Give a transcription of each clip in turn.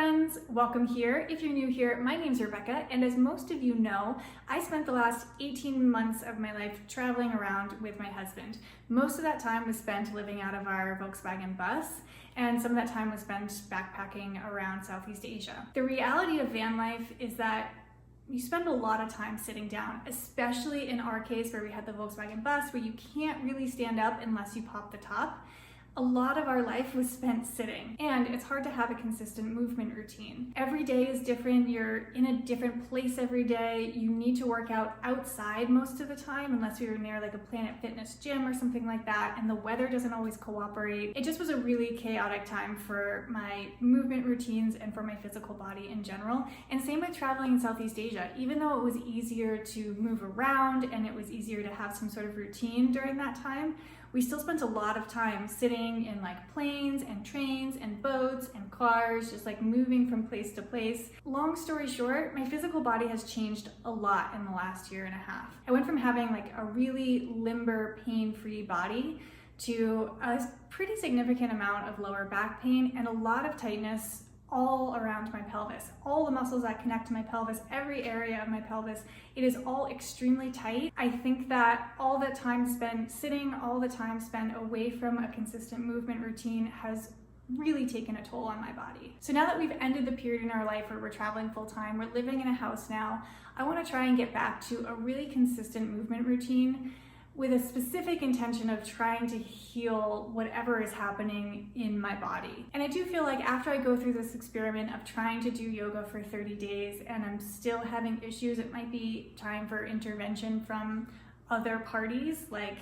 friends, welcome here. If you're new here, my name's Rebecca, and as most of you know, I spent the last 18 months of my life traveling around with my husband. Most of that time was spent living out of our Volkswagen bus, and some of that time was spent backpacking around Southeast Asia. The reality of van life is that you spend a lot of time sitting down, especially in our case where we had the Volkswagen bus where you can't really stand up unless you pop the top. A lot of our life was spent sitting, and it's hard to have a consistent movement routine. Every day is different. You're in a different place every day. You need to work out outside most of the time, unless you're near like a Planet Fitness gym or something like that, and the weather doesn't always cooperate. It just was a really chaotic time for my movement routines and for my physical body in general. And same with traveling in Southeast Asia. Even though it was easier to move around and it was easier to have some sort of routine during that time, we still spent a lot of time sitting in like planes and trains and boats and cars, just like moving from place to place. Long story short, my physical body has changed a lot in the last year and a half. I went from having like a really limber, pain-free body to a pretty significant amount of lower back pain and a lot of tightness all around my pelvis. All the muscles that connect to my pelvis, every area of my pelvis, it is all extremely tight. I think that all the time spent sitting, all the time spent away from a consistent movement routine has really taken a toll on my body. So now that we've ended the period in our life where we're traveling full time, we're living in a house now, I want to try and get back to a really consistent movement routine with a specific intention of trying to heal whatever is happening in my body. And I do feel like after I go through this experiment of trying to do yoga for 30 days and I'm still having issues, it might be time for intervention from other parties like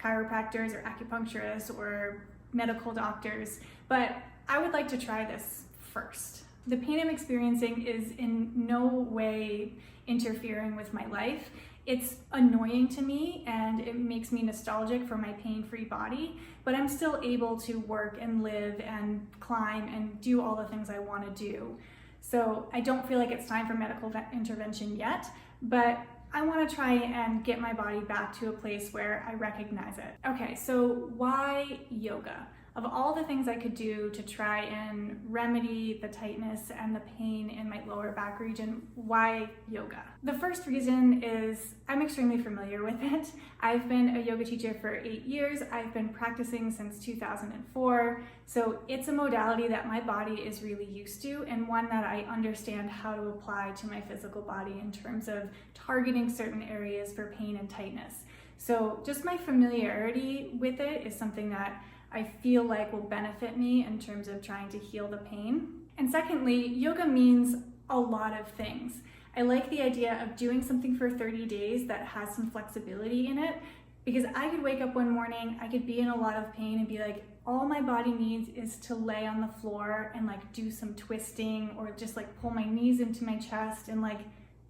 chiropractors or acupuncturists or medical doctors. But I would like to try this first. The pain I'm experiencing is in no way interfering with my life. It's annoying to me and it makes me nostalgic for my pain-free body, but I'm still able to work and live and climb and do all the things I want to do. So I don't feel like it's time for medical intervention yet, but I want to try and get my body back to a place where I recognize it. Okay, so why yoga? Of all the things I could do to try and remedy the tightness and the pain in my lower back region, why yoga? The first reason is I'm extremely familiar with it. I've been a yoga teacher for 8 years. I've been practicing since 2004. So it's a modality that my body is really used to and one that I understand how to apply to my physical body in terms of targeting certain areas for pain and tightness. So just my familiarity with it is something that I feel like will benefit me in terms of trying to heal the pain. And secondly, yoga means a lot of things. I like the idea of doing something for 30 days that has some flexibility in it, because I could wake up one morning, I could be in a lot of pain and be like, all my body needs is to lay on the floor and like do some twisting or just like pull my knees into my chest, and like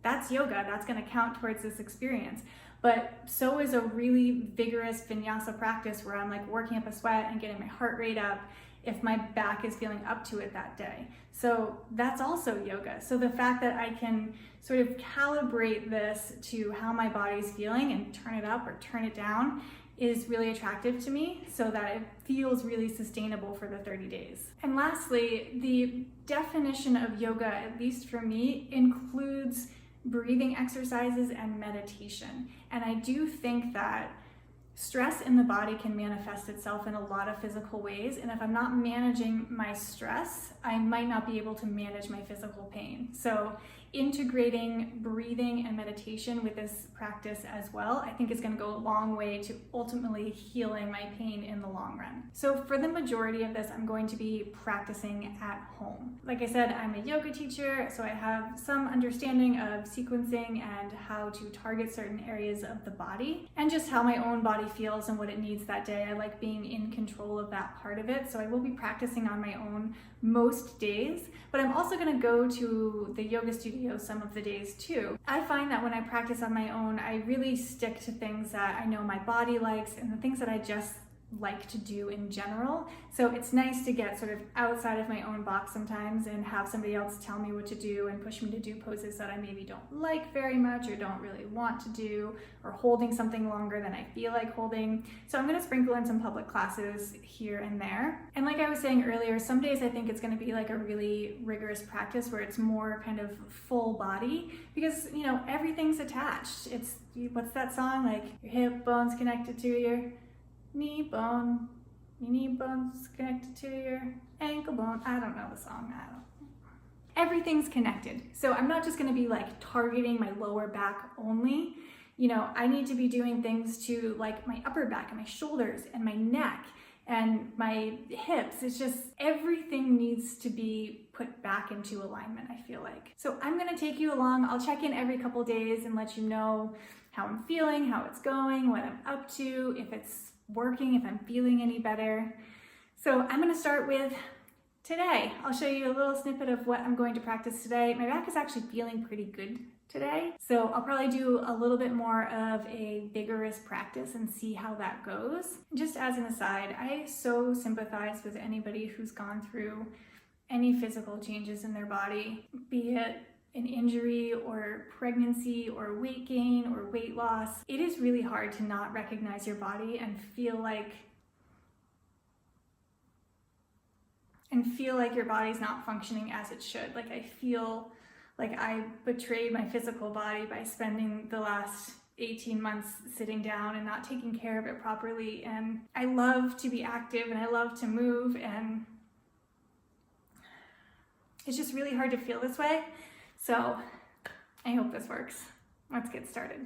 that's yoga, that's gonna count towards this experience. But so is a really vigorous vinyasa practice where I'm like working up a sweat and getting my heart rate up if my back is feeling up to it that day. So that's also yoga. So the fact that I can sort of calibrate this to how my body's feeling and turn it up or turn it down is really attractive to me, so that it feels really sustainable for the 30 days. And lastly, the definition of yoga, at least for me, includes breathing exercises and meditation. And I do think that stress in the body can manifest itself in a lot of physical ways. And if I'm not managing my stress, I might not be able to manage my physical pain. So integrating breathing and meditation with this practice as well, I think is going to go a long way to ultimately healing my pain in the long run. So for the majority of this, I'm going to be practicing at home. Like I said, I'm a yoga teacher, so I have some understanding of sequencing and how to target certain areas of the body and just how my own body feels and what it needs that day. I like being in control of that part of it, so I will be practicing on my own most days, but I'm also going to go to the yoga studio some of the days too. I find that when I practice on my own, I really stick to things that I know my body likes and the things that I just like to do in general. So it's nice to get sort of outside of my own box sometimes and have somebody else tell me what to do and push me to do poses that I maybe don't like very much or don't really want to do, or holding something longer than I feel like holding. So I'm gonna sprinkle in some public classes here and there. And like I was saying earlier, some days I think it's gonna be like a really rigorous practice where it's more kind of full body, because you know, everything's attached. It's, what's that song? Like, your hip bone's connected to your knee bone, your knee bone's connected to your ankle bone. I don't know the song, Everything's connected. So I'm not just gonna be like targeting my lower back only. You know, I need to be doing things to like my upper back and my shoulders and my neck and my hips. It's just, everything needs to be put back into alignment, I feel like. So I'm gonna take you along. I'll check in every couple days and let you know how I'm feeling, how it's going, what I'm up to, if it's working, if I'm feeling any better. So I'm gonna start with today. I'll show you a little snippet of what I'm going to practice today. My back is actually feeling pretty good today. So I'll probably do a little bit more of a vigorous practice and see how that goes. Just as an aside, I so sympathize with anybody who's gone through any physical changes in their body, be it an injury or pregnancy or weight gain or weight loss. It is really hard to not recognize your body and feel like your body's not functioning as it should. Like, I feel like I betrayed my physical body by spending the last 18 months sitting down and not taking care of it properly. And I love to be active and I love to move, and it's just really hard to feel this way. So I hope this works. Let's get started.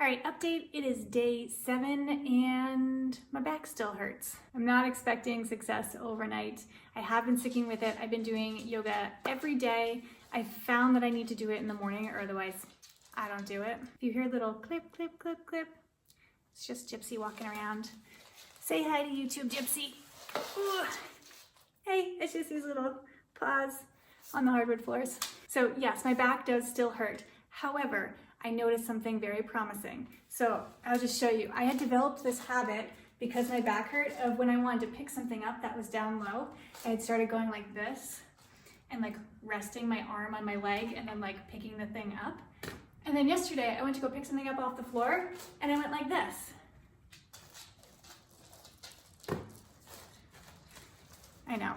All right, update, it is day 7 and my back still hurts. I'm not expecting success overnight. I have been sticking with it. I've been doing yoga every day. I found that I need to do it in the morning or otherwise I don't do it. If you hear a little clip, clip, clip, clip, it's just Gypsy walking around. Say hi to YouTube, Gypsy. Ooh. Hey, it's just these little paws on the hardwood floors. So yes, my back does still hurt. However, I noticed something very promising. So I'll just show you. I had developed this habit because my back hurt of when I wanted to pick something up that was down low, I had started going like this and like resting my arm on my leg and then like picking the thing up. And then yesterday I went to go pick something up off the floor and I went like this. I know,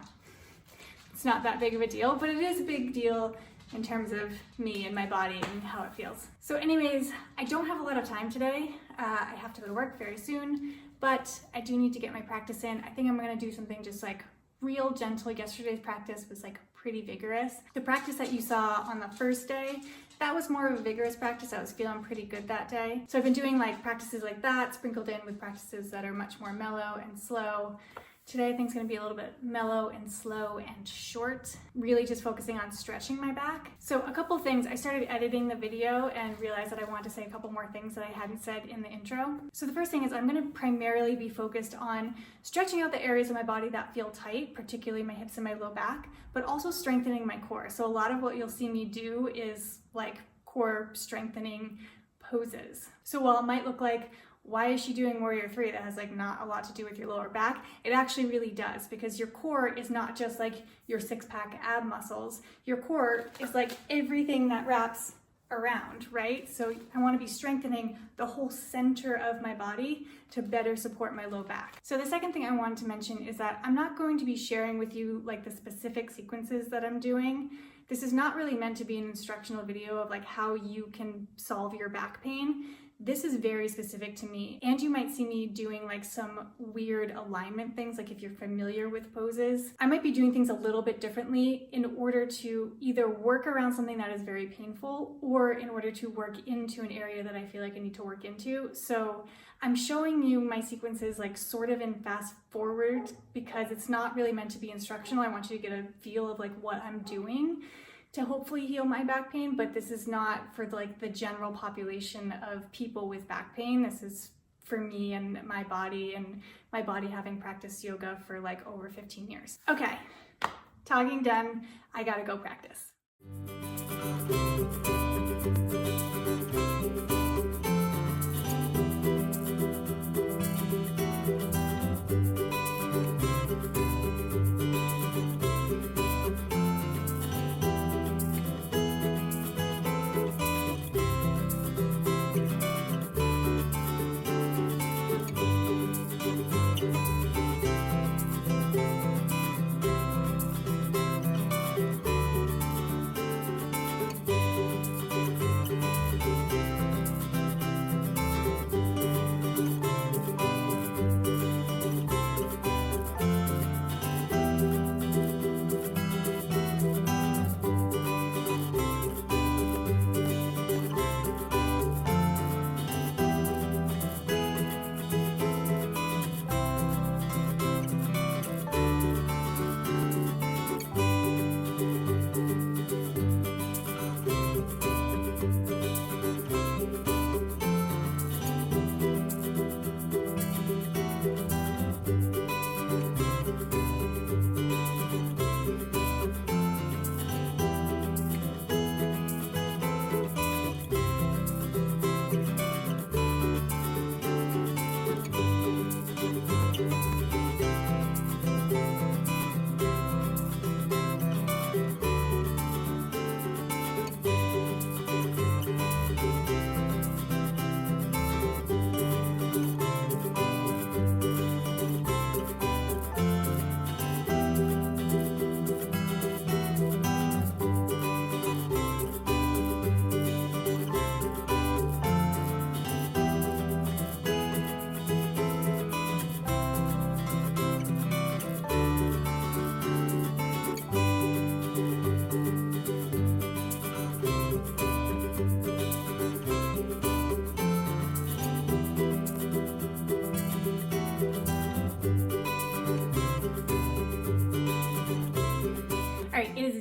it's not that big of a deal, but it is a big deal in terms of me and my body and how it feels. So anyways, I don't have a lot of time today. I have to go to work very soon, but I do need to get my practice in. I think I'm gonna do something just like real gentle. Yesterday's practice was like pretty vigorous. The practice that you saw on the first day, that was more of a vigorous practice. I was feeling pretty good that day. So I've been doing like practices like that, sprinkled in with practices that are much more mellow and slow. Today I think is going to be a little bit mellow and slow and short, really just focusing on stretching my back. So a couple things, I started editing the video and realized that I wanted to say a couple more things that I hadn't said in the intro. So the first thing is I'm going to primarily be focused on stretching out the areas of my body that feel tight, particularly my hips and my low back, but also strengthening my core. So a lot of what you'll see me do is like core strengthening poses. So while it might look like, why is she doing Warrior 3? That has like not a lot to do with your lower back. It actually really does, because your core is not just like your 6-pack ab muscles. Your core is like everything that wraps around, right? So I want to be strengthening the whole center of my body to better support my low back. So the second thing I wanted to mention is that I'm not going to be sharing with you like the specific sequences that I'm doing. This is not really meant to be an instructional video of like how you can solve your back pain. This is very specific to me, and you might see me doing like some weird alignment things, like if you're familiar with poses. I might be doing things a little bit differently in order to either work around something that is very painful or in order to work into an area that I feel like I need to work into. So I'm showing you my sequences like sort of in fast forward because it's not really meant to be instructional. I want you to get a feel of like what I'm doing to hopefully heal my back pain, but this is not for like the general population of people with back pain. This is for me and my body having practiced yoga for like over 15 years. Okay, talking done, I gotta go practice.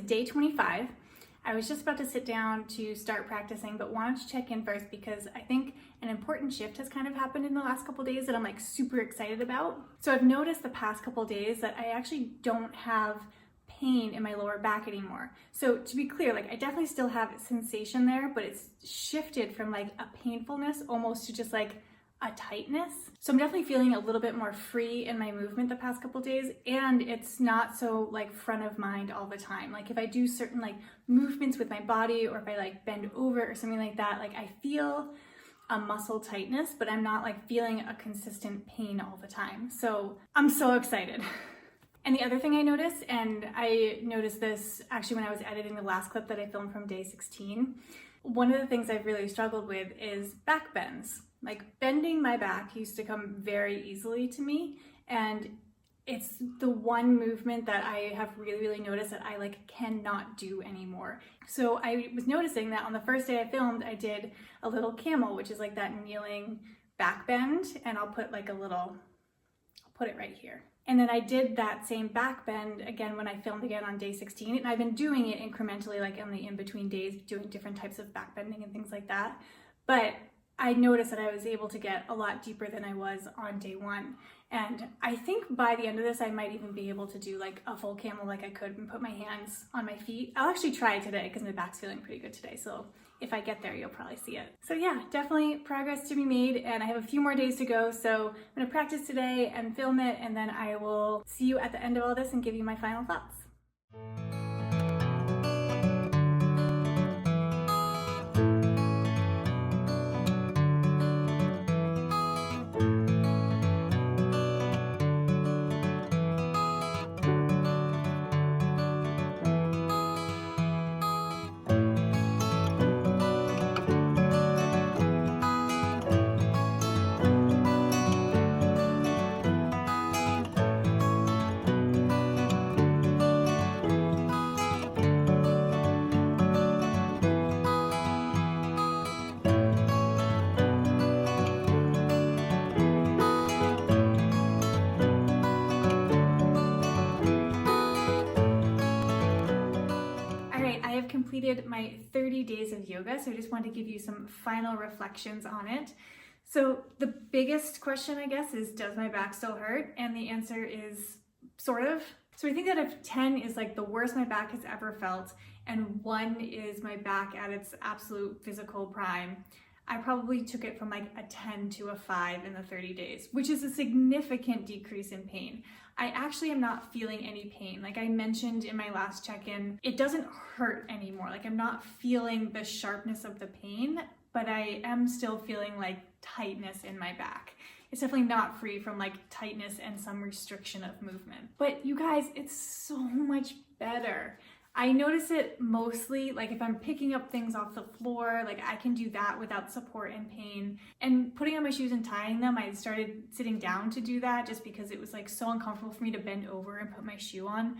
Day 25. I was just about to sit down to start practicing, but wanted to check in first because I think an important shift has kind of happened in the last couple days that I'm like super excited about. So I've noticed the past couple days that I actually don't have pain in my lower back anymore. So to be clear, like I definitely still have sensation there, but it's shifted from like a painfulness almost to just like a tightness. So I'm definitely feeling a little bit more free in my movement the past couple days, and it's not so like front of mind all the time. Like if I do certain like movements with my body, or if I like bend over or something like that, like I feel a muscle tightness, but I'm not like feeling a consistent pain all the time. So I'm so excited. And the other thing I noticed, and I noticed this actually when I was editing the last clip that I filmed from day 16, one of the things I've really struggled with is back bends. Like bending my back used to come very easily to me, and it's the one movement that I have really noticed that I like cannot do anymore. So I was noticing that on the first day I filmed, I did a little camel, which is like that kneeling back bend, and I'll put it right here. And then I did that same back bend again when I filmed again on day 16, and I've been doing it incrementally, like in the in-between days, doing different types of back bending and things like that. But I noticed that I was able to get a lot deeper than I was on day one. And I think by the end of this, I might even be able to do like a full camel like I could and put my hands on my feet. I'll actually try it today because my back's feeling pretty good today. So if I get there, you'll probably see it. So yeah, definitely progress to be made, and I have a few more days to go. So I'm gonna practice today and film it, and then I will see you at the end of all this and give you my final thoughts. completed my 30 days of yoga, so I just wanted to give you some final reflections on it. So the biggest question, I guess, is does my back still hurt? And the answer is sort of. So I think that if 10 is like the worst my back has ever felt and 1 is my back at its absolute physical prime, I probably took it from like a 10 to a 5 in the 30 days, which is a significant decrease in pain. I actually am not feeling any pain. Like I mentioned in my last check-in, it doesn't hurt anymore. Like I'm not feeling the sharpness of the pain, but I am still feeling like tightness in my back. It's definitely not free from like tightness and some restriction of movement. But you guys, it's so much better. I notice it mostly like if I'm picking up things off the floor, like I can do that without support and pain. And putting on my shoes and tying them, I started sitting down to do that just because it was like so uncomfortable for me to bend over and put my shoe on.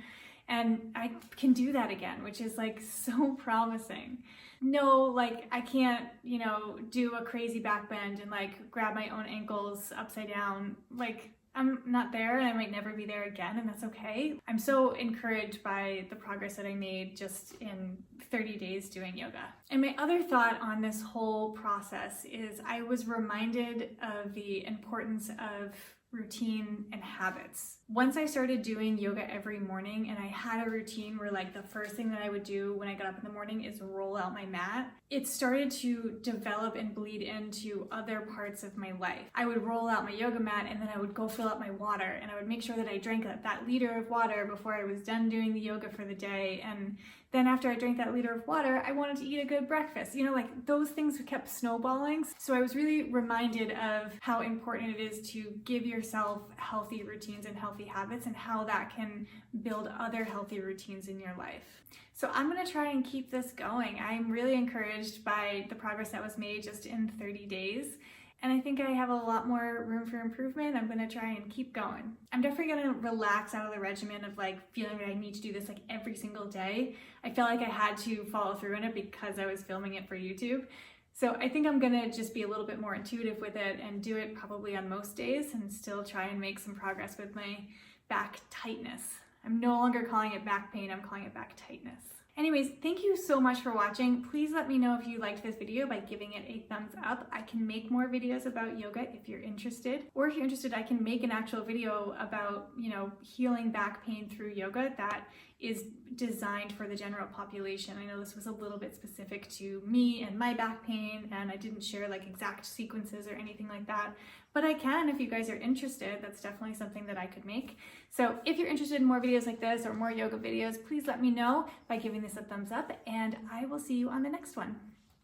And I can do that again, which is like so promising. No, like I can't, you know, do a crazy back bend and like grab my own ankles upside down. Like I'm not there and I might never be there again, and that's okay. I'm so encouraged by the progress that I made just in 30 days doing yoga. And my other thought on this whole process is I was reminded of the importance of routine and habits. Once I started doing yoga every morning and I had a routine where like the first thing that I would do when I got up in the morning is roll out my mat, it started to develop and bleed into other parts of my life. I would roll out my yoga mat and then I would go fill up my water, and I would make sure that I drank that liter of water before I was done doing the yoga for the day. And then after I drank that liter of water, I wanted to eat a good breakfast. You know, like those things kept snowballing. So I was really reminded of how important it is to give yourself healthy routines and healthy habits, and how that can build other healthy routines in your life. So I'm gonna try and keep this going. I'm really encouraged by the progress that was made just in 30 days. And I think I have a lot more room for improvement. I'm gonna try and keep going. I'm definitely gonna relax out of the regimen of like feeling that I need to do this like every single day. I felt like I had to follow through in it because I was filming it for YouTube. So I think I'm gonna just be a little bit more intuitive with it and do it probably on most days and still try and make some progress with my back tightness. I'm no longer calling it back pain, I'm calling it back tightness. Anyways, thank you so much for watching. Please let me know if you liked this video by giving it a thumbs up. I can make more videos about yoga if you're interested. Or if you're interested, I can make an actual video about, you know, healing back pain through yoga that is designed for the general population. I know this was a little bit specific to me and my back pain, and I didn't share like exact sequences or anything like that, but I can if you guys are interested. That's definitely something that I could make. So if you're interested in more videos like this or more yoga videos, please let me know by giving this a thumbs up, and I will see you on the next one.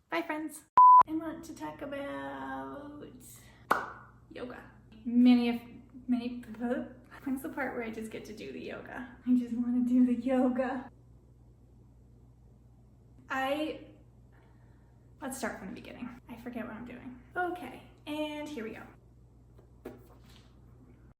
Bye friends. I want to talk about yoga. When's the part where I just get to do the yoga? I just want to do the yoga. Let's start from the beginning. I forget what I'm doing. Okay, and here we go.